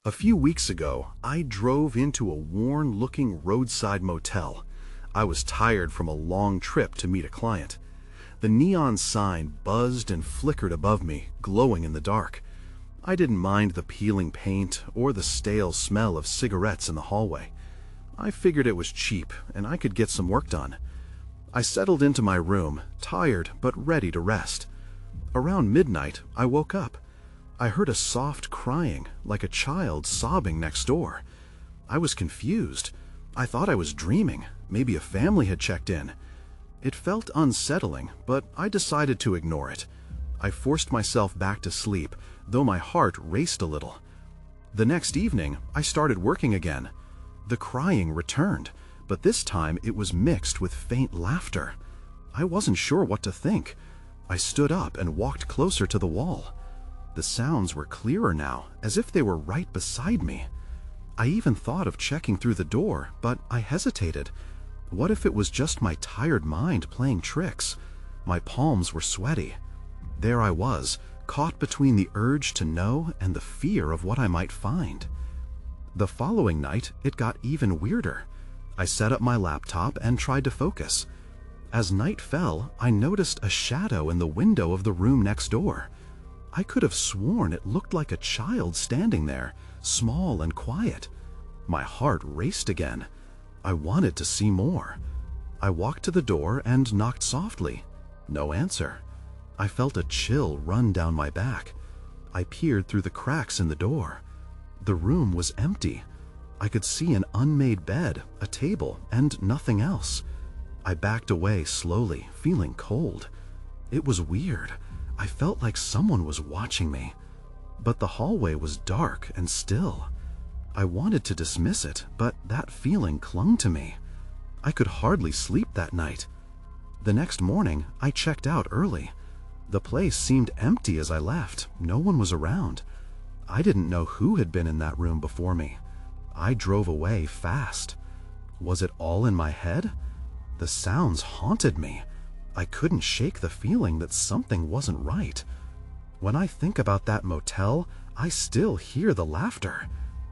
A few weeks ago, I drove into a worn-looking roadside motel. I was tired from a long trip to meet a client. The neon sign buzzed and flickered above me, glowing in the dark. I didn't mind the peeling paint or the stale smell of cigarettes in the hallway. I figured it was cheap and I could get some work done. I settled into my room, tired but ready to rest. Around midnight, I woke up. I heard a soft crying, like a child sobbing next door. I was confused. I thought I was dreaming. Maybe a family had checked in. It felt unsettling, but I decided to ignore it. I forced myself back to sleep, though my heart raced a little. The next evening, I started working again. The crying returned, but this time it was mixed with faint laughter. I wasn't sure what to think. I stood up and walked closer to the wall. The sounds were clearer now, as if they were right beside me. I even thought of checking through the door, but I hesitated. What if it was just my tired mind playing tricks? My palms were sweaty. There I was, caught between the urge to know and the fear of what I might find. The following night, it got even weirder. I set up my laptop and tried to focus. As night fell, I noticed a shadow in the window of the room next door. I could have sworn it looked like a child standing there, small and quiet. My heart raced again. I wanted to see more. I walked to the door and knocked softly. No answer. I felt a chill run down my back. I peered through the cracks in the door. The room was empty. I could see an unmade bed, a table, and nothing else. I backed away slowly, feeling cold. It was weird. I felt like someone was watching me. But the hallway was dark and still. I wanted to dismiss it, but that feeling clung to me. I could hardly sleep that night. The next morning, I checked out early. The place seemed empty as I left. No one was around. I didn't know who had been in that room before me. I drove away fast. Was it all in my head? The sounds haunted me. I couldn't shake the feeling that something wasn't right. When I think about that motel, I still hear the laughter.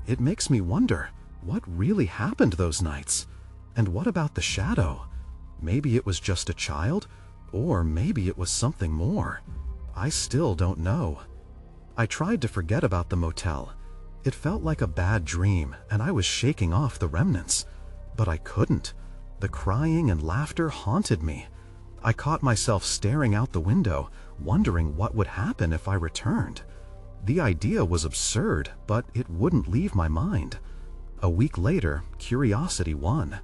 It makes me wonder, what really happened those nights? And what about the shadow? Maybe it was just a child, or maybe it was something more. I still don't know. I tried to forget about the motel. It felt like a bad dream, and I was shaking off the remnants. But I couldn't. The crying and laughter haunted me. I caught myself staring out the window, wondering what would happen if I returned. The idea was absurd, but it wouldn't leave my mind. A week later, curiosity won.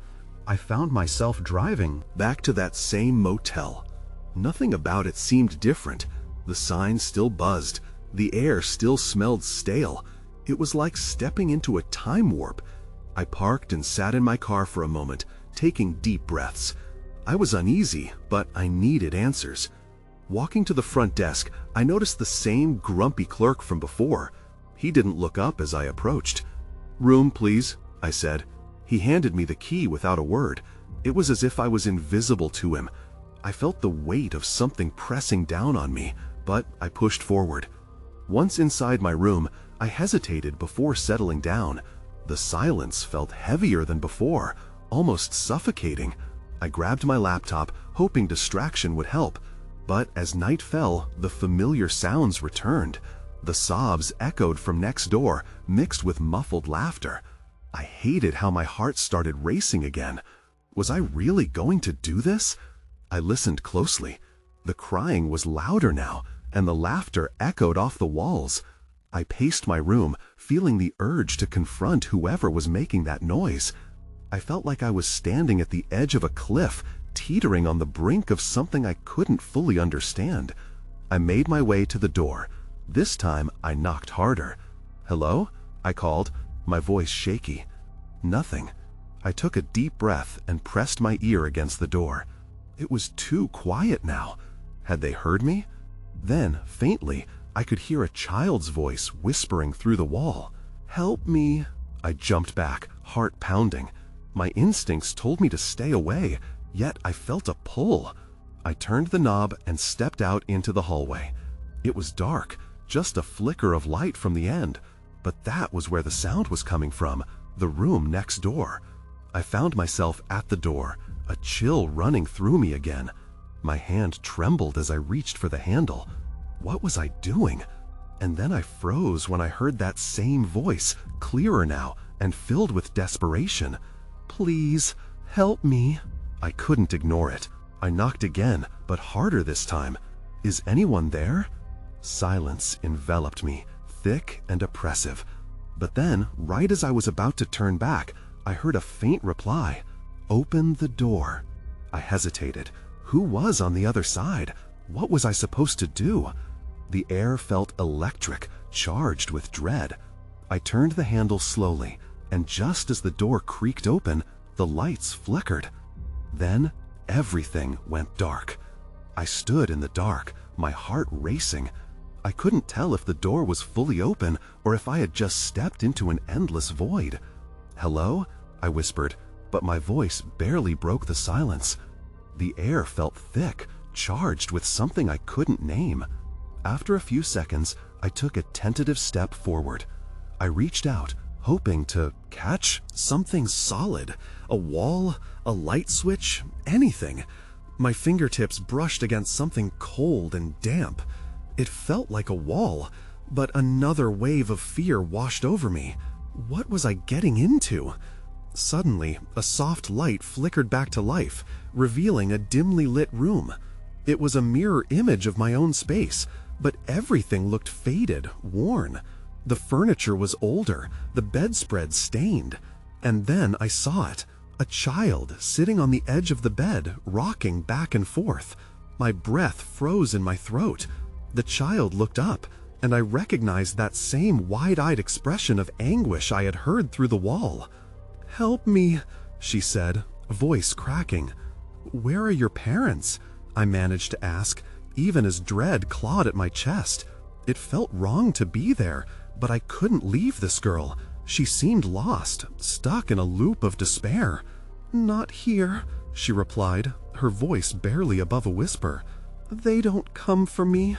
I found myself driving back to that same motel. Nothing about it seemed different. The sign still buzzed. The air still smelled stale. It was like stepping into a time warp. I parked and sat in my car for a moment, taking deep breaths. I was uneasy, but I needed answers. Walking to the front desk, I noticed the same grumpy clerk from before. He didn't look up as I approached. "Room, please," I said. He handed me the key without a word. It was as if I was invisible to him. I felt the weight of something pressing down on me, but I pushed forward. Once inside my room, I hesitated before settling down. The silence felt heavier than before, almost suffocating. I grabbed my laptop, hoping distraction would help. But as night fell, the familiar sounds returned. The sobs echoed from next door, mixed with muffled laughter. I hated how my heart started racing again. Was I really going to do this? I listened closely. The crying was louder now, and the laughter echoed off the walls. I paced my room, feeling the urge to confront whoever was making that noise. I felt like I was standing at the edge of a cliff, teetering on the brink of something I couldn't fully understand. I made my way to the door. This time, I knocked harder. "Hello?" I called, my voice shaky. Nothing. I took a deep breath and pressed my ear against the door. It was too quiet now. Had they heard me? Then, faintly, I could hear a child's voice whispering through the wall. "Help me!" I jumped back, heart pounding. My instincts told me to stay away, yet I felt a pull. I turned the knob and stepped out into the hallway. It was dark, just a flicker of light from the end, But that was where the sound was coming from, the room next door. I found myself at the door, a chill running through me again. My hand trembled as I reached for the handle. What was I doing? And then I froze when I heard that same voice, clearer now and filled with desperation. "Please, help me." I couldn't ignore it. I knocked again, but harder this time. "Is anyone there?" Silence enveloped me, thick and oppressive. But then, right as I was about to turn back, I heard a faint reply. "Open the door." I hesitated. Who was on the other side? What was I supposed to do? The air felt electric, charged with dread. I turned the handle slowly, and just as the door creaked open, the lights flickered. Then, everything went dark. I stood in the dark, my heart racing. I couldn't tell if the door was fully open or if I had just stepped into an endless void. "Hello?" I whispered, but my voice barely broke the silence. The air felt thick, charged with something I couldn't name. After a few seconds, I took a tentative step forward. I reached out, hoping to catch something solid, a wall, a light switch, anything. My fingertips brushed against something cold and damp. It felt like a wall, but another wave of fear washed over me. What was I getting into? Suddenly, a soft light flickered back to life, revealing a dimly lit room. It was a mirror image of my own space, but everything looked faded, worn. The furniture was older, the bedspread stained. And then I saw it, a child sitting on the edge of the bed, rocking back and forth. My breath froze in my throat. The child looked up, and I recognized that same wide-eyed expression of anguish I had heard through the wall. "Help me," she said, voice cracking. "Where are your parents?" I managed to ask, even as dread clawed at my chest. It felt wrong to be there, but I couldn't leave this girl. She seemed lost, stuck in a loop of despair. "Not here," she replied, her voice barely above a whisper. "They don't come for me."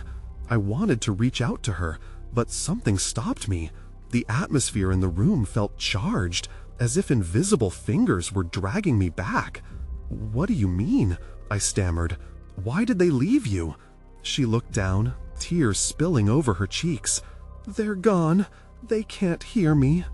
I wanted to reach out to her, but something stopped me. The atmosphere in the room felt charged, as if invisible fingers were dragging me back. "What do you mean?" I stammered. "Why did they leave you?" She looked down, tears spilling over her cheeks. "They're gone. They can't hear me."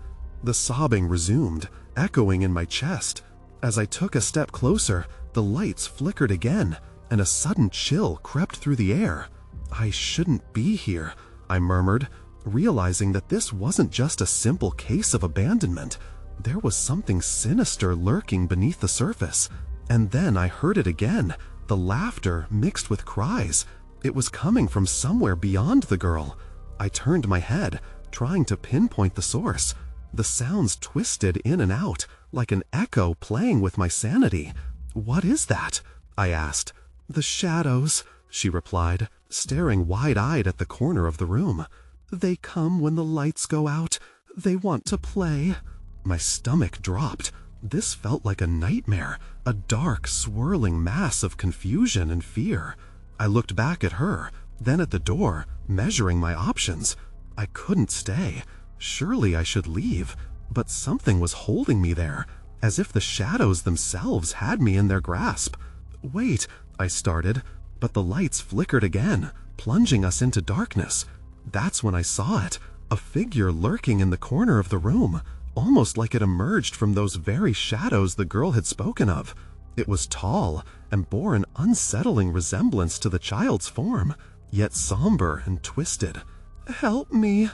The sobbing resumed, echoing in my chest. As I took a step closer, the lights flickered again, and a sudden chill crept through the air. "I shouldn't be here," I murmured, realizing that this wasn't just a simple case of abandonment. There was something sinister lurking beneath the surface. And then I heard it again, the laughter mixed with cries. It was coming from somewhere beyond the girl. I turned my head, trying to pinpoint the source. The sounds twisted in and out, like an echo playing with my sanity. "What is that?" I asked. "The shadows," she replied, staring wide-eyed at the corner of the room. "They come when the lights go out. They want to play." My stomach dropped. This felt like a nightmare, a dark, swirling mass of confusion and fear. I looked back at her, then at the door, measuring my options. I couldn't stay. Surely I should leave, but something was holding me there, as if the shadows themselves had me in their grasp. "Wait," I started, but the lights flickered again, plunging us into darkness. That's when I saw it, a figure lurking in the corner of the room, almost like it emerged from those very shadows the girl had spoken of. It was tall and bore an unsettling resemblance to the child's form, yet somber and twisted. "Help me."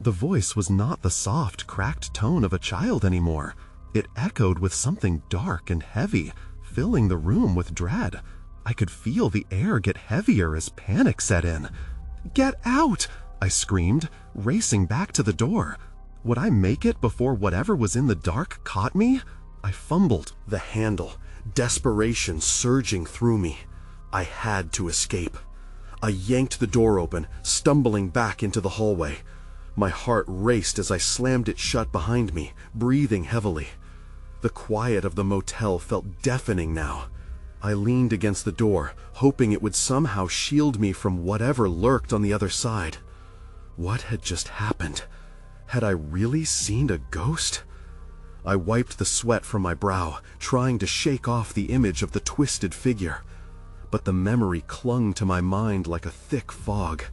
The voice was not the soft, cracked tone of a child anymore. It echoed with something dark and heavy, filling the room with dread. I could feel the air get heavier as panic set in. "Get out!" I screamed, racing back to the door. Would I make it before whatever was in the dark caught me? I fumbled the handle, desperation surging through me. I had to escape. I yanked the door open, stumbling back into the hallway. My heart raced as I slammed it shut behind me, breathing heavily. The quiet of the motel felt deafening now. I leaned against the door, hoping it would somehow shield me from whatever lurked on the other side. What had just happened? Had I really seen a ghost? I wiped the sweat from my brow, trying to shake off the image of the twisted figure. But the memory clung to my mind like a thick fog.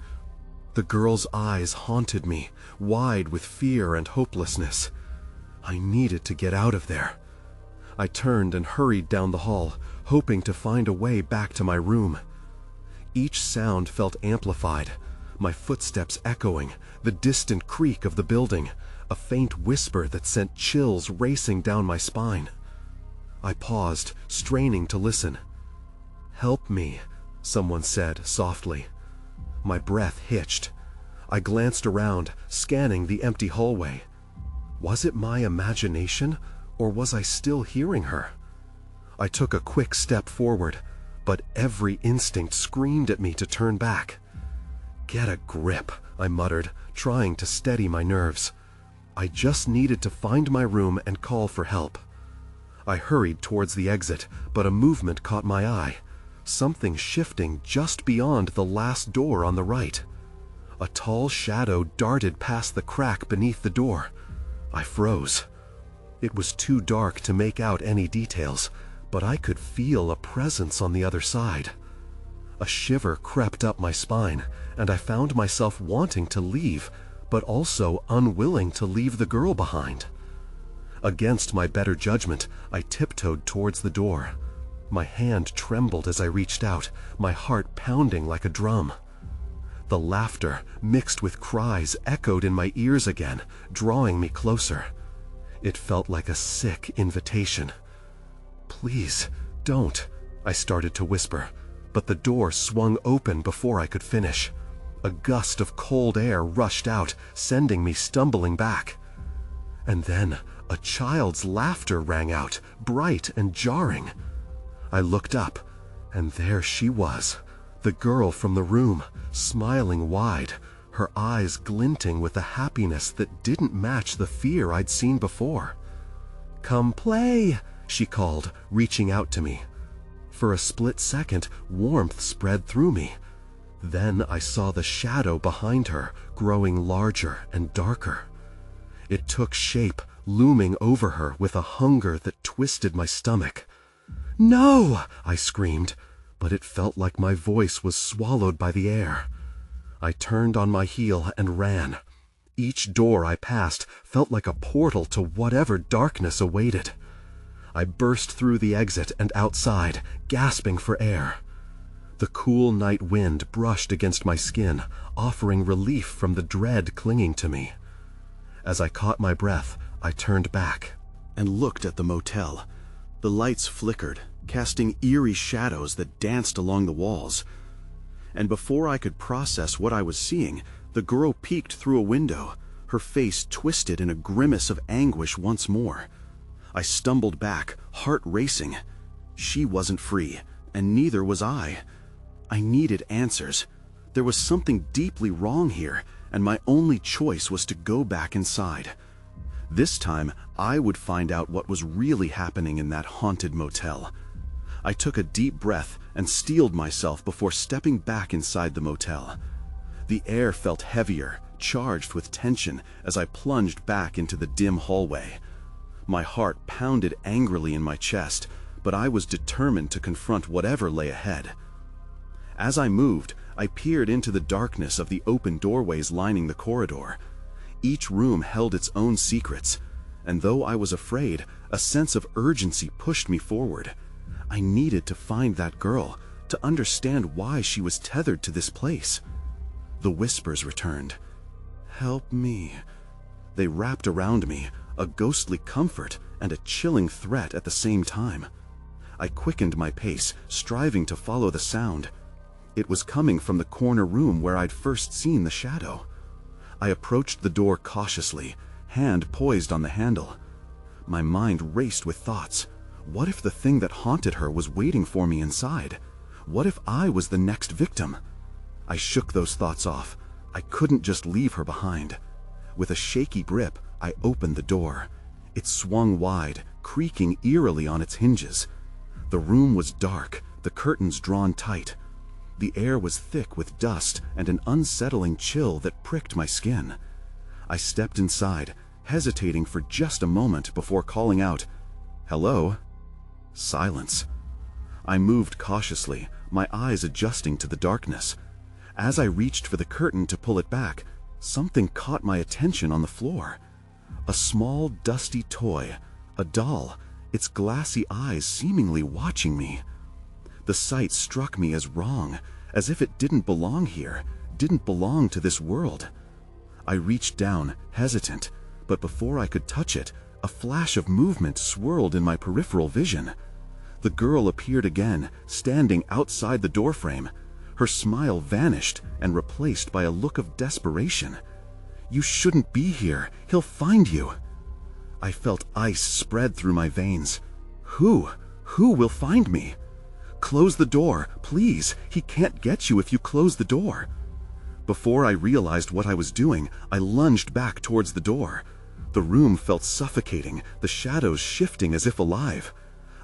The girl's eyes haunted me, wide with fear and hopelessness. I needed to get out of there. I turned and hurried down the hall, hoping to find a way back to my room. Each sound felt amplified, my footsteps echoing, the distant creak of the building, a faint whisper that sent chills racing down my spine. I paused, straining to listen. "Help me," someone said softly. My breath hitched. I glanced around, scanning the empty hallway. Was it my imagination, or was I still hearing her? I took a quick step forward, but every instinct screamed at me to turn back. "Get a grip," I muttered, trying to steady my nerves. I just needed to find my room and call for help. I hurried towards the exit, but a movement caught my eye. Something shifting just beyond the last door on the right. A tall shadow darted past the crack beneath the door. I froze. It was too dark to make out any details, but I could feel a presence on the other side. A shiver crept up my spine, and I found myself wanting to leave, but also unwilling to leave the girl behind. Against my better judgment, I tiptoed towards the door. My hand trembled as I reached out, my heart pounding like a drum. The laughter, mixed with cries, echoed in my ears again, drawing me closer. It felt like a sick invitation. "Please, don't," I started to whisper, but the door swung open before I could finish. A gust of cold air rushed out, sending me stumbling back. And then a child's laughter rang out, bright and jarring. I looked up, and there she was, the girl from the room, smiling wide, her eyes glinting with a happiness that didn't match the fear I'd seen before. "Come play," she called, reaching out to me. For a split second, warmth spread through me. Then I saw the shadow behind her, growing larger and darker. It took shape, looming over her with a hunger that twisted my stomach. "No!" I screamed, but it felt like my voice was swallowed by the air. I turned on my heel and ran. Each door I passed felt like a portal to whatever darkness awaited. I burst through the exit and outside, gasping for air. The cool night wind brushed against my skin, offering relief from the dread clinging to me. As I caught my breath, I turned back and looked at the motel. The lights flickered, casting eerie shadows that danced along the walls. And before I could process what I was seeing, the girl peeked through a window, her face twisted in a grimace of anguish once more. I stumbled back, heart racing. She wasn't free, and neither was I. I needed answers. There was something deeply wrong here, and my only choice was to go back inside. This time, I would find out what was really happening in that haunted motel. I took a deep breath and steeled myself before stepping back inside the motel. The air felt heavier, charged with tension as I plunged back into the dim hallway. My heart pounded angrily in my chest, but I was determined to confront whatever lay ahead. As I moved, I peered into the darkness of the open doorways lining the corridor. Each room held its own secrets, and though I was afraid, a sense of urgency pushed me forward. I needed to find that girl, to understand why she was tethered to this place. The whispers returned. "Help me." They wrapped around me, a ghostly comfort and a chilling threat at the same time. I quickened my pace, striving to follow the sound. It was coming from the corner room where I'd first seen the shadow. I approached the door cautiously, hand poised on the handle. My mind raced with thoughts. What if the thing that haunted her was waiting for me inside? What if I was the next victim? I shook those thoughts off. I couldn't just leave her behind. With a shaky grip, I opened the door. It swung wide, creaking eerily on its hinges. The room was dark, the curtains drawn tight. The air was thick with dust and an unsettling chill that pricked my skin. I stepped inside, hesitating for just a moment before calling out, "Hello?" Silence. I moved cautiously, my eyes adjusting to the darkness. As I reached for the curtain to pull it back, something caught my attention on the floor. A small, dusty toy, a doll, its glassy eyes seemingly watching me. The sight struck me as wrong, as if it didn't belong here, didn't belong to this world. I reached down, hesitant, but before I could touch it, a flash of movement swirled in my peripheral vision. The girl appeared again, standing outside the doorframe. Her smile vanished and replaced by a look of desperation. "You shouldn't be here. He'll find you." I felt ice spread through my veins. Who will find me? "Close the door, please. He can't get you if you close the door." Before I realized what I was doing, I lunged back towards the door. The room felt suffocating, the shadows shifting as if alive.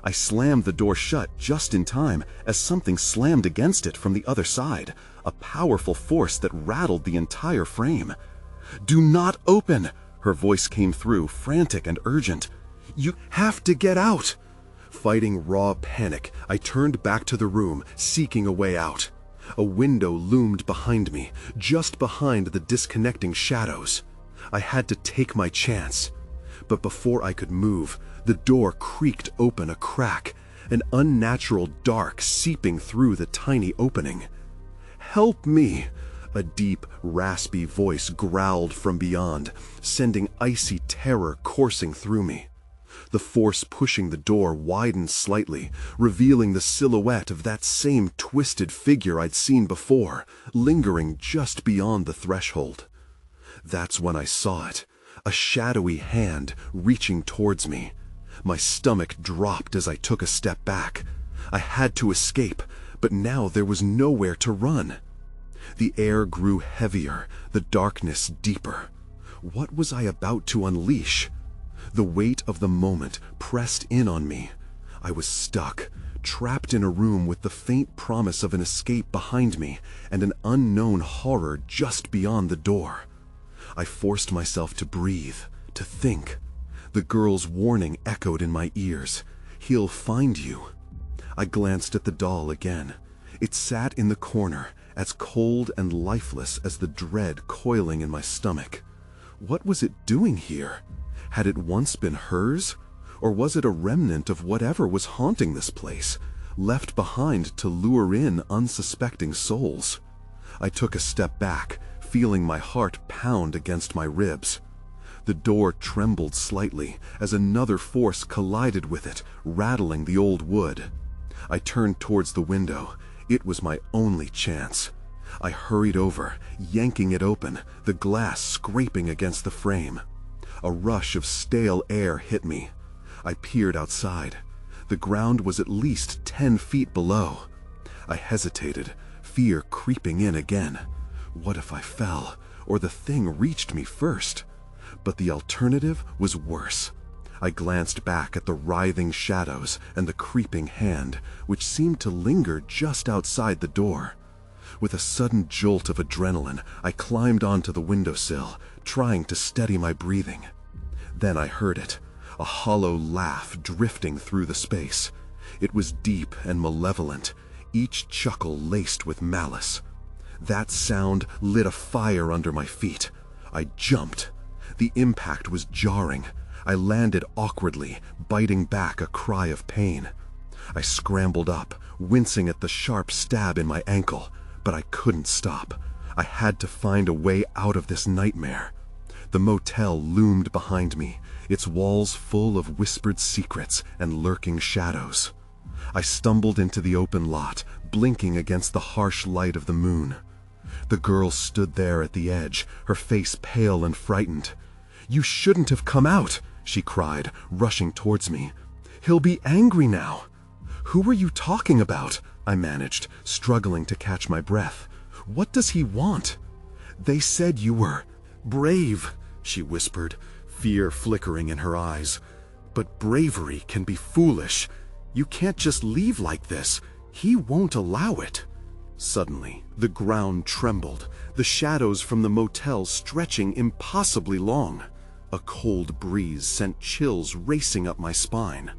I slammed the door shut just in time as something slammed against it from the other side, a powerful force that rattled the entire frame. "Do not open!" Her voice came through, frantic and urgent. "You have to get out!" Fighting raw panic, I turned back to the room, seeking a way out. A window loomed behind me, just behind the disconnecting shadows. I had to take my chance. But before I could move, the door creaked open a crack, an unnatural dark seeping through the tiny opening. "Help me!" A deep, raspy voice growled from beyond, sending icy terror coursing through me. The force pushing the door widened slightly, revealing the silhouette of that same twisted figure I'd seen before, lingering just beyond the threshold. That's when I saw it, a shadowy hand reaching towards me. My stomach dropped as I took a step back. I had to escape, but now there was nowhere to run. The air grew heavier, the darkness deeper. What was I about to unleash? The weight of the moment pressed in on me. I was stuck, trapped in a room with the faint promise of an escape behind me and an unknown horror just beyond the door. I forced myself to breathe, to think. The girl's warning echoed in my ears. "He'll find you." I glanced at the doll again. It sat in the corner, as cold and lifeless as the dread coiling in my stomach. What was it doing here? Had it once been hers? Or was it a remnant of whatever was haunting this place, left behind to lure in unsuspecting souls? I took a step back, feeling my heart pound against my ribs. The door trembled slightly as another force collided with it, rattling the old wood. I turned towards the window. It was my only chance. I hurried over, yanking it open, the glass scraping against the frame. A rush of stale air hit me. I peered outside. The ground was at least 10 feet below. I hesitated, fear creeping in again. What if I fell, or the thing reached me first? But the alternative was worse. I glanced back at the writhing shadows and the creeping hand, which seemed to linger just outside the door. With a sudden jolt of adrenaline, I climbed onto the windowsill, trying to steady my breathing. Then I heard it, a hollow laugh drifting through the space. It was deep and malevolent, each chuckle laced with malice. That sound lit a fire under my feet. I jumped. The impact was jarring. I landed awkwardly, biting back a cry of pain. I scrambled up, wincing at the sharp stab in my ankle, but I couldn't stop. I had to find a way out of this nightmare. The motel loomed behind me, its walls full of whispered secrets and lurking shadows. I stumbled into the open lot, blinking against the harsh light of the moon. The girl stood there at the edge, her face pale and frightened. "You shouldn't have come out," she cried, rushing towards me. "He'll be angry now." "Who are you talking about?" I managed, struggling to catch my breath. "What does he want?" "They said you were brave," she whispered, fear flickering in her eyes. "But bravery can be foolish. You can't just leave like this. He won't allow it." Suddenly, the ground trembled, the shadows from the motel stretching impossibly long. A cold breeze sent chills racing up my spine.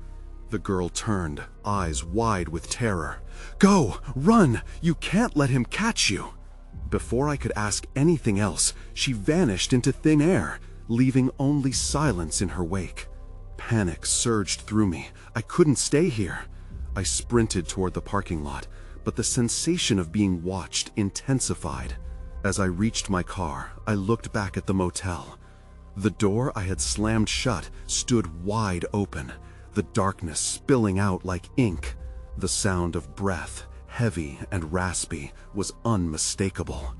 The girl turned, eyes wide with terror. "Go! Run! You can't let him catch you!" Before I could ask anything else, she vanished into thin air, leaving only silence in her wake. Panic surged through me. I couldn't stay here. I sprinted toward the parking lot, but the sensation of being watched intensified. As I reached my car, I looked back at the motel. The door I had slammed shut stood wide open, the darkness spilling out like ink. The sound of breath, heavy and raspy, was unmistakable.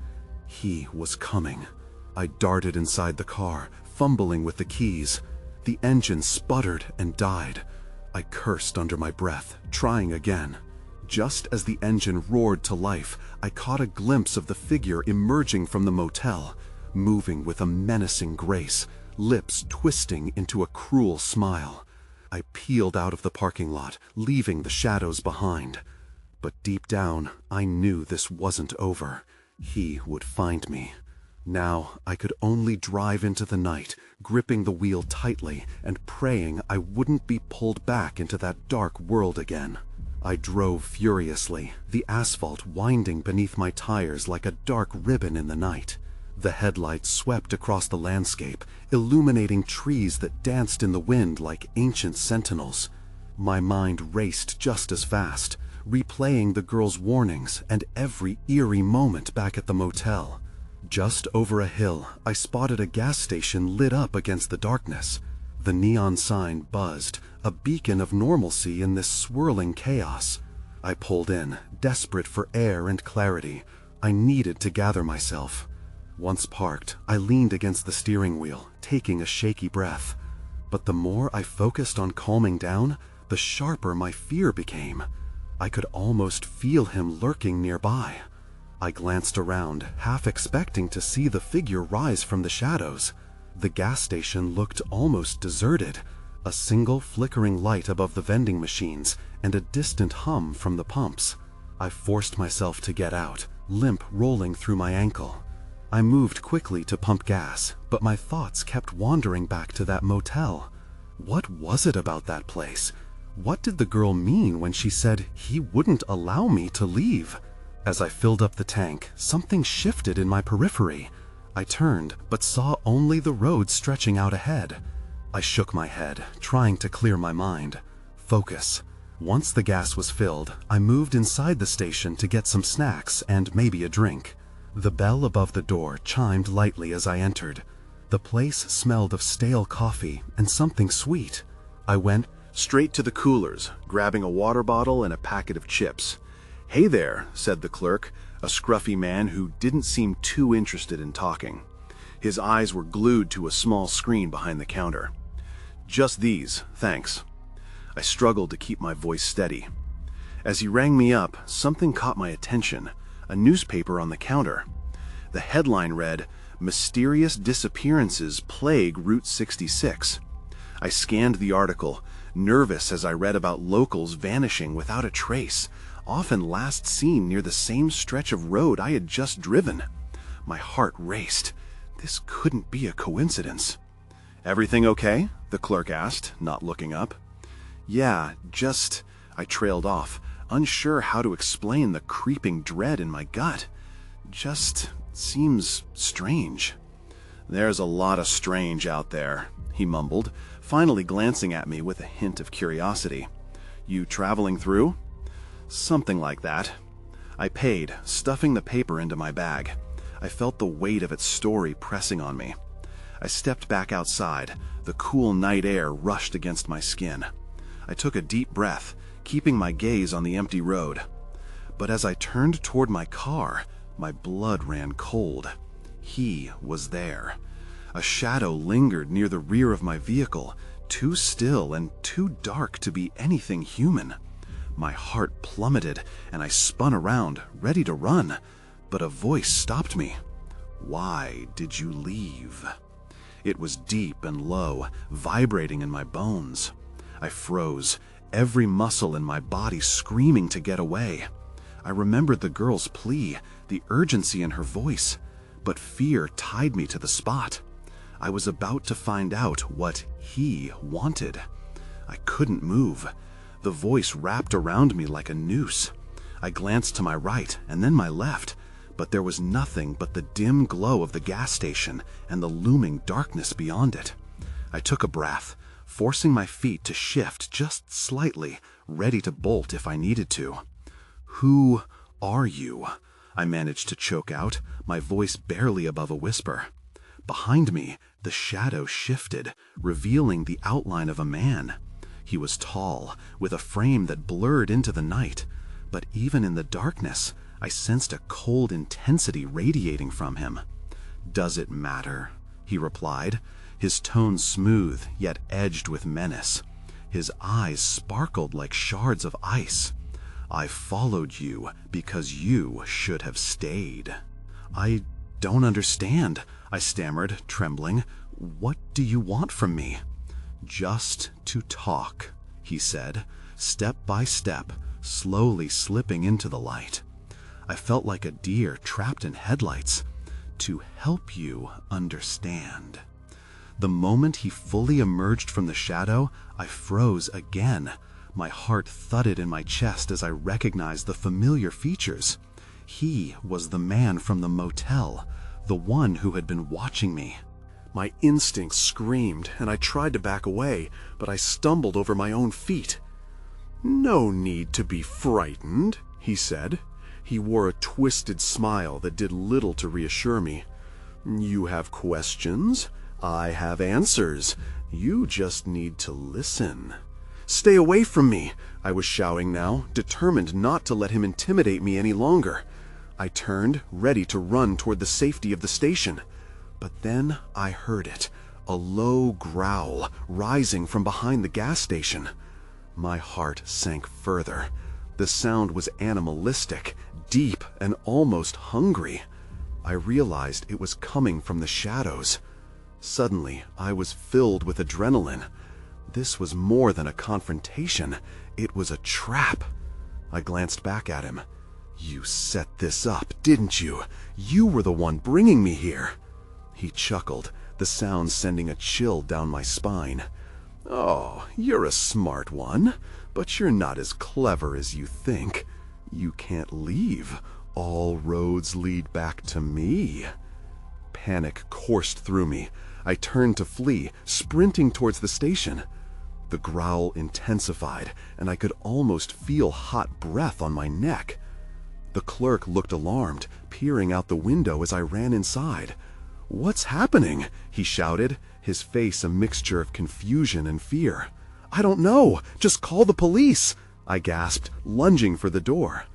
He was coming. I darted inside the car, fumbling with the keys. The engine sputtered and died. I cursed under my breath, trying again. Just as the engine roared to life, I caught a glimpse of the figure emerging from the motel, moving with a menacing grace, lips twisting into a cruel smile. I peeled out of the parking lot, leaving the shadows behind. But deep down, I knew this wasn't over. He would find me. Now I could only drive into the night, gripping the wheel tightly and praying I wouldn't be pulled back into that dark world again. I drove furiously, the asphalt winding beneath my tires like a dark ribbon in the night. The headlights swept across the landscape, illuminating trees that danced in the wind like ancient sentinels. My mind raced just as fast, replaying the girl's warnings and every eerie moment back at the motel. Just over a hill, I spotted a gas station lit up against the darkness. The neon sign buzzed, a beacon of normalcy in this swirling chaos. I pulled in, desperate for air and clarity. I needed to gather myself. Once parked, I leaned against the steering wheel, taking a shaky breath. But the more I focused on calming down, the sharper my fear became. I could almost feel him lurking nearby. I glanced around, half expecting to see the figure rise from the shadows. The gas station looked almost deserted, a single flickering light above the vending machines and a distant hum from the pumps. I forced myself to get out, limp rolling through my ankle. I moved quickly to pump gas, but my thoughts kept wandering back to that motel. What was it about that place? What did the girl mean when she said he wouldn't allow me to leave? As I filled up the tank, something shifted in my periphery. I turned, but saw only the road stretching out ahead. I shook my head, trying to clear my mind. Focus. Once the gas was filled, I moved inside the station to get some snacks and maybe a drink. The bell above the door chimed lightly as I entered. The place smelled of stale coffee and something sweet. I went straight to the coolers, grabbing a water bottle and a packet of chips. "Hey there," said the clerk, a scruffy man who didn't seem too interested in talking. His eyes were glued to a small screen behind the counter. "Just these, thanks." I struggled to keep my voice steady. As he rang me up, something caught my attention. A newspaper on the counter. The headline read, "Mysterious Disappearances Plague Route 66. I scanned the article, nervous as I read about locals vanishing without a trace, often last seen near the same stretch of road I had just driven. My heart raced. This couldn't be a coincidence. "Everything okay?" the clerk asked, not looking up. "Yeah, just..." I trailed off, unsure how to explain the creeping dread in my gut. "Just seems strange." "There's a lot of strange out there," he mumbled, finally glancing at me with a hint of curiosity. "You traveling through?" "Something like that." I paid, stuffing the paper into my bag. I felt the weight of its story pressing on me. I stepped back outside. The cool night air rushed against my skin. I took a deep breath, keeping my gaze on the empty road. But as I turned toward my car, my blood ran cold. He was there. A shadow lingered near the rear of my vehicle, too still and too dark to be anything human. My heart plummeted, and I spun around, ready to run. But a voice stopped me. "Why did you leave?" It was deep and low, vibrating in my bones. I froze, every muscle in my body screaming to get away. I remembered the girl's plea, the urgency in her voice, but fear tied me to the spot. I was about to find out what he wanted. I couldn't move. The voice wrapped around me like a noose. I glanced to my right and then my left, but there was nothing but the dim glow of the gas station and the looming darkness beyond it. I took a breath, forcing my feet to shift just slightly, ready to bolt if I needed to. "Who are you?" I managed to choke out, my voice barely above a whisper. Behind me, the shadow shifted, revealing the outline of a man. He was tall, with a frame that blurred into the night, but even in the darkness, I sensed a cold intensity radiating from him. "Does it matter?" he replied, his tone smooth yet edged with menace. His eyes sparkled like shards of ice. "I followed you because you should have stayed." "I don't understand," I stammered, trembling. "What do you want from me?" "Just to talk," he said, step by step, slowly slipping into the light. I felt like a deer trapped in headlights. "To help you understand." The moment he fully emerged from the shadow, I froze again. My heart thudded in my chest as I recognized the familiar features. He was the man from the motel, the one who had been watching me. My instincts screamed, and I tried to back away, but I stumbled over my own feet. "No need to be frightened," he said. He wore a twisted smile that did little to reassure me. "You have questions. I have answers. You just need to listen." "Stay away from me," I was shouting now, determined not to let him intimidate me any longer. I turned, ready to run toward the safety of the station. But then I heard it, a low growl rising from behind the gas station. My heart sank further. The sound was animalistic, deep, and almost hungry. I realized it was coming from the shadows. Suddenly, I was filled with adrenaline. This was more than a confrontation. It was a trap. I glanced back at him. "You set this up, didn't you? You were the one bringing me here." He chuckled, the sound sending a chill down my spine. "Oh, you're a smart one, but you're not as clever as you think. You can't leave. All roads lead back to me." Panic coursed through me. I turned to flee, sprinting towards the station. The growl intensified, and I could almost feel hot breath on my neck. The clerk looked alarmed, peering out the window as I ran inside. "What's happening?" he shouted, his face a mixture of confusion and fear. "I don't know. Just call the police," I gasped, lunging for the door.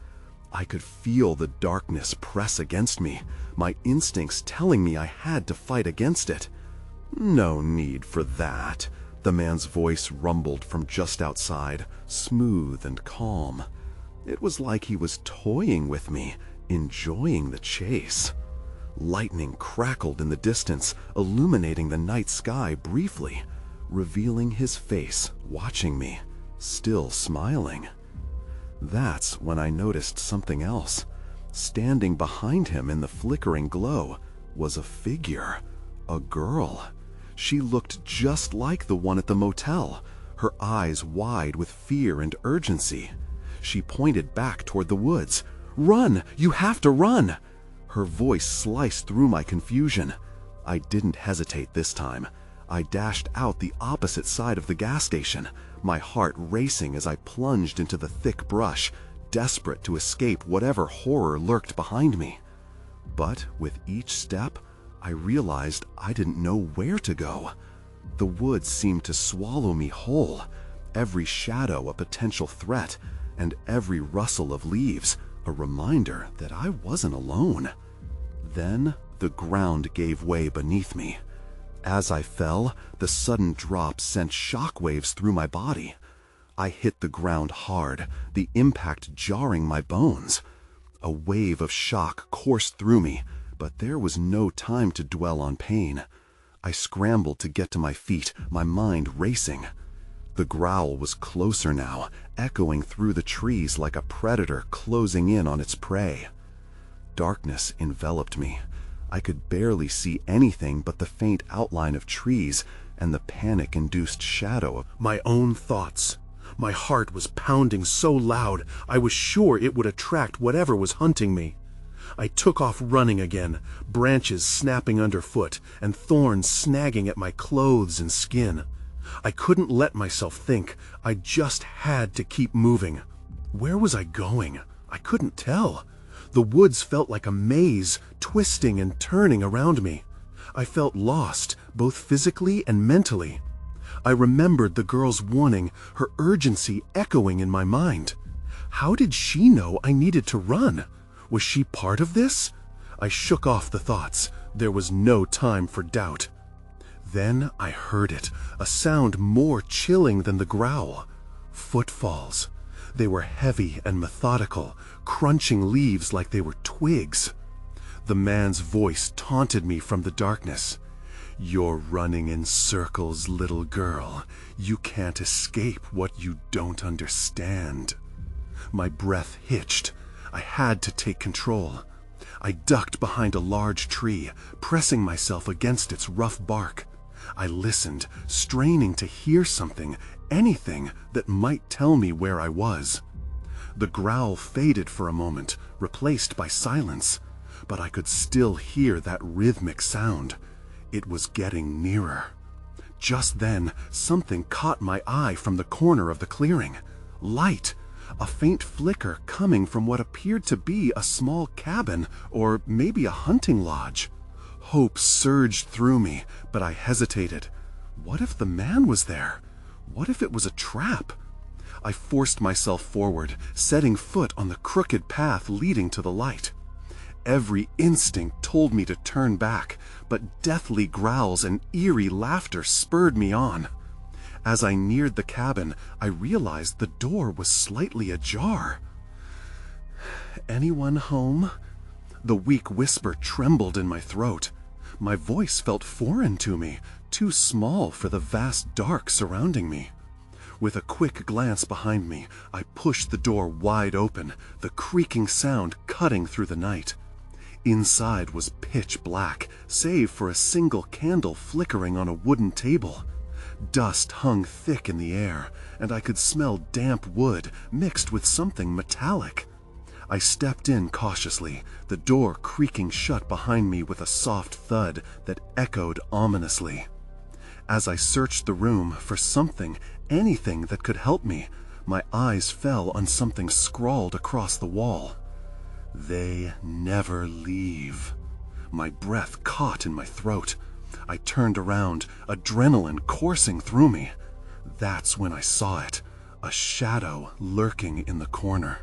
I could feel the darkness press against me, my instincts telling me I had to fight against it. "No need for that," the man's voice rumbled from just outside, smooth and calm. It was like he was toying with me, enjoying the chase. Lightning crackled in the distance, illuminating the night sky briefly, revealing his face, watching me, still smiling. That's when I noticed something else. Standing behind him in the flickering glow was a figure, a girl. She looked just like the one at the motel, her eyes wide with fear and urgency. She pointed back toward the woods. "Run! You have to run!" Her voice sliced through my confusion. I didn't hesitate this time. I dashed out the opposite side of the gas station, my heart racing as I plunged into the thick brush, desperate to escape whatever horror lurked behind me. But with each step, I realized I didn't know where to go. The woods seemed to swallow me whole, every shadow a potential threat, and every rustle of leaves a reminder that I wasn't alone. Then the ground gave way beneath me. As I fell, the sudden drop sent shockwaves through my body. I hit the ground hard, the impact jarring my bones. A wave of shock coursed through me, but there was no time to dwell on pain. I scrambled to get to my feet, my mind racing. The growl was closer now, echoing through the trees like a predator closing in on its prey. Darkness enveloped me. I could barely see anything but the faint outline of trees and the panic-induced shadow of my own thoughts. My heart was pounding so loud I was sure it would attract whatever was hunting me. I took off running again, branches snapping underfoot and thorns snagging at my clothes and skin. I couldn't let myself think. I just had to keep moving. Where was I going? I couldn't tell. The woods felt like a maze, twisting and turning around me. I felt lost, both physically and mentally. I remembered the girl's warning, her urgency echoing in my mind. How did she know I needed to run? Was she part of this? I shook off the thoughts. There was no time for doubt. Then I heard it, a sound more chilling than the growl. Footfalls. They were heavy and methodical, crunching leaves like they were twigs. The man's voice taunted me from the darkness. "You're running in circles, little girl. You can't escape what you don't understand." My breath hitched. I had to take control. I ducked behind a large tree, pressing myself against its rough bark. I listened, straining to hear something, anything that might tell me where I was. The growl faded for a moment, replaced by silence, but I could still hear that rhythmic sound. It was getting nearer. Just then, something caught my eye from the corner of the clearing. Light, a faint flicker coming from what appeared to be a small cabin or maybe a hunting lodge. Hope surged through me, but I hesitated. What if the man was there? What if it was a trap? I forced myself forward, setting foot on the crooked path leading to the light. Every instinct told me to turn back, but deathly growls and eerie laughter spurred me on. As I neared the cabin, I realized the door was slightly ajar. "Anyone home?" The weak whisper trembled in my throat. My voice felt foreign to me, too small for the vast dark surrounding me. With a quick glance behind me, I pushed the door wide open, the creaking sound cutting through the night. Inside was pitch black, save for a single candle flickering on a wooden table. Dust hung thick in the air, and I could smell damp wood mixed with something metallic. I stepped in cautiously, the door creaking shut behind me with a soft thud that echoed ominously. As I searched the room for something, anything that could help me, my eyes fell on something scrawled across the wall. "They never leave." My breath caught in my throat. I turned around, adrenaline coursing through me. That's when I saw it, a shadow lurking in the corner.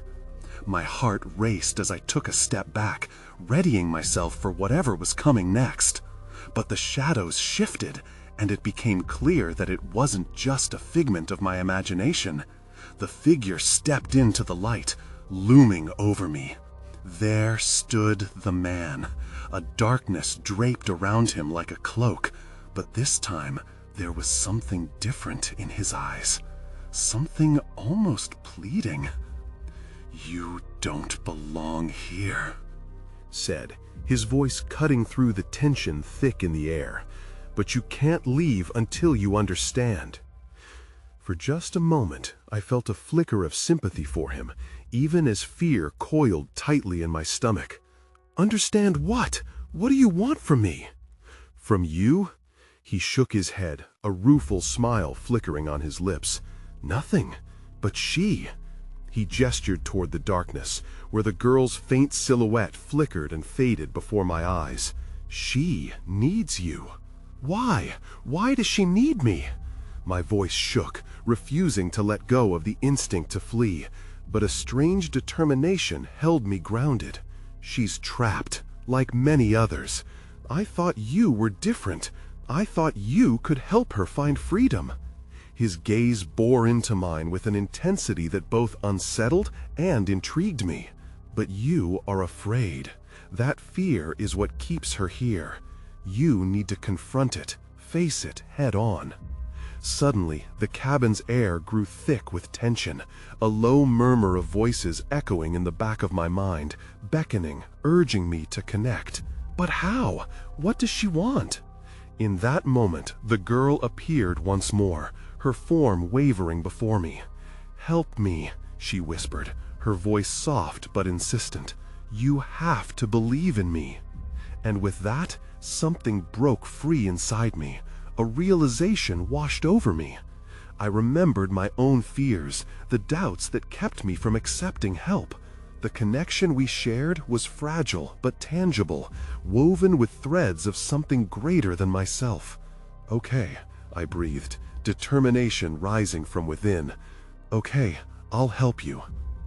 My heart raced as I took a step back, readying myself for whatever was coming next. But the shadows shifted, and it became clear that it wasn't just a figment of my imagination. The figure stepped into the light, looming over me. There stood the man, a darkness draped around him like a cloak, but this time there was something different in his eyes, something almost pleading. "You don't belong here," said, his voice cutting through the tension thick in the air. "But you can't leave until you understand." For just a moment, I felt a flicker of sympathy for him, even as fear coiled tightly in my stomach. "Understand what? What do you want from me?" "From you?" He shook his head, a rueful smile flickering on his lips. "Nothing. But she." He gestured toward the darkness, where the girl's faint silhouette flickered and faded before my eyes. "She needs you." "Why? Why does she need me?" My voice shook, refusing to let go of the instinct to flee, but a strange determination held me grounded. "She's trapped, like many others. I thought you were different. I thought you could help her find freedom." His gaze bore into mine with an intensity that both unsettled and intrigued me. "But you are afraid. That fear is what keeps her here. You need to confront it, face it head on." Suddenly, the cabin's air grew thick with tension, a low murmur of voices echoing in the back of my mind, beckoning, urging me to connect. But how? What does she want? In that moment, the girl appeared once more, her form wavering before me. "Help me," she whispered, her voice soft but insistent. "You have to believe in me." And with that, something broke free inside me. A realization washed over me. I remembered my own fears, the doubts that kept me from accepting help. The connection we shared was fragile but tangible, woven with threads of something greater than myself. "Okay," I breathed, determination rising from within. "Okay, I'll help you."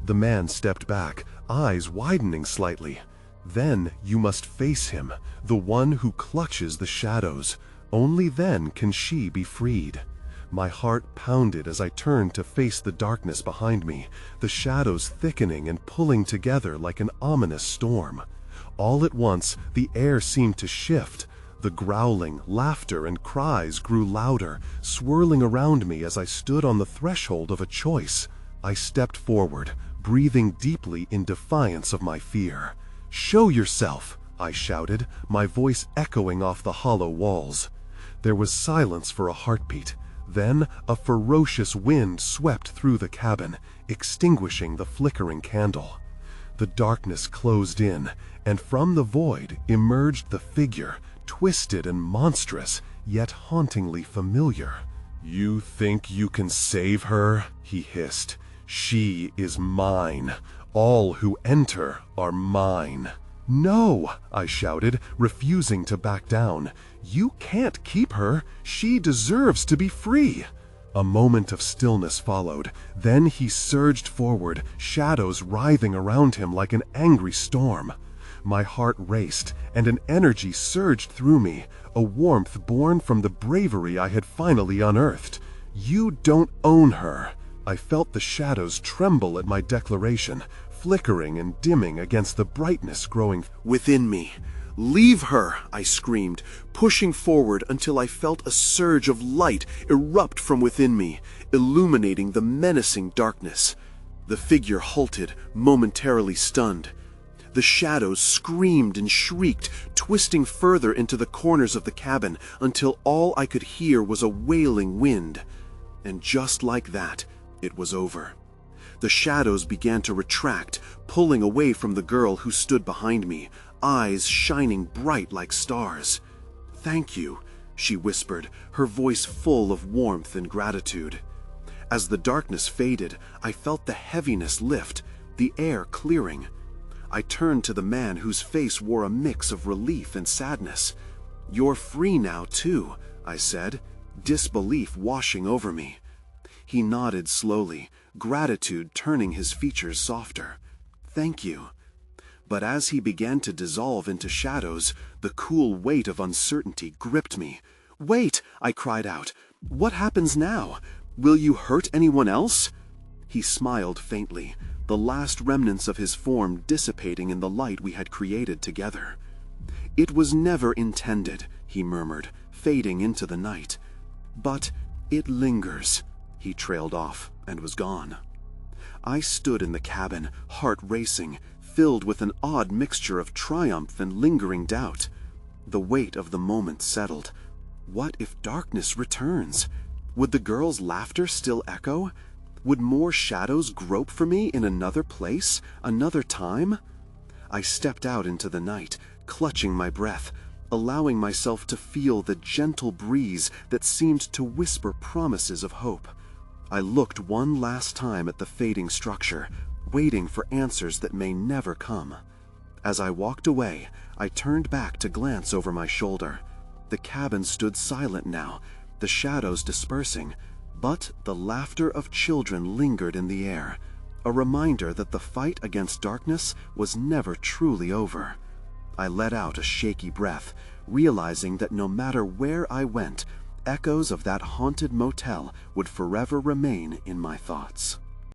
The man stepped back, eyes widening slightly. "Then you must face him, the one who clutches the shadows. Only then can she be freed." My heart pounded as I turned to face the darkness behind me, the shadows thickening and pulling together like an ominous storm. All at once, the air seemed to shift. The growling, laughter, and cries grew louder, swirling around me as I stood on the threshold of a choice. I stepped forward, breathing deeply in defiance of my fear. "Show yourself!" I shouted, my voice echoing off the hollow walls. There was silence for a heartbeat. Then a ferocious wind swept through the cabin, extinguishing the flickering candle. The darkness closed in, and from the void emerged the figure, twisted and monstrous, yet hauntingly familiar. "You think you can save her?" he hissed. "She is mine. All who enter are mine." "No!" I shouted, refusing to back down. "You can't keep her. She deserves to be free." A moment of stillness followed. Then he surged forward, shadows writhing around him like an angry storm. My heart raced, and an energy surged through me, a warmth born from the bravery I had finally unearthed. "You don't own her." I felt the shadows tremble at my declaration, flickering and dimming against the brightness growing within me. "Leave her!" I screamed, pushing forward until I felt a surge of light erupt from within me, illuminating the menacing darkness. The figure halted, momentarily stunned. The shadows screamed and shrieked, twisting further into the corners of the cabin until all I could hear was a wailing wind. And just like that, it was over. The shadows began to retract, pulling away from the girl who stood behind me, eyes shining bright like stars. "Thank you," she whispered, her voice full of warmth and gratitude. As the darkness faded, I felt the heaviness lift, the air clearing. I turned to the man whose face wore a mix of relief and sadness. "You're free now, too," I said, disbelief washing over me. He nodded slowly, gratitude turning his features softer. "Thank you." But as he began to dissolve into shadows, the cool weight of uncertainty gripped me. "Wait!" I cried out. "What happens now? Will you hurt anyone else?" He smiled faintly, the last remnants of his form dissipating in the light we had created together. "It was never intended," he murmured, fading into the night. "But it lingers." He trailed off and was gone. I stood in the cabin, heart racing, filled with an odd mixture of triumph and lingering doubt. The weight of the moment settled. What if darkness returns? Would the girl's laughter still echo? Would more shadows grope for me in another place, another time? I stepped out into the night, clutching my breath, allowing myself to feel the gentle breeze that seemed to whisper promises of hope. I looked one last time at the fading structure, waiting for answers that may never come. As I walked away, I turned back to glance over my shoulder. The cabin stood silent now, the shadows dispersing, but the laughter of children lingered in the air, a reminder that the fight against darkness was never truly over. I let out a shaky breath, realizing that no matter where I went, echoes of that haunted motel would forever remain in my thoughts.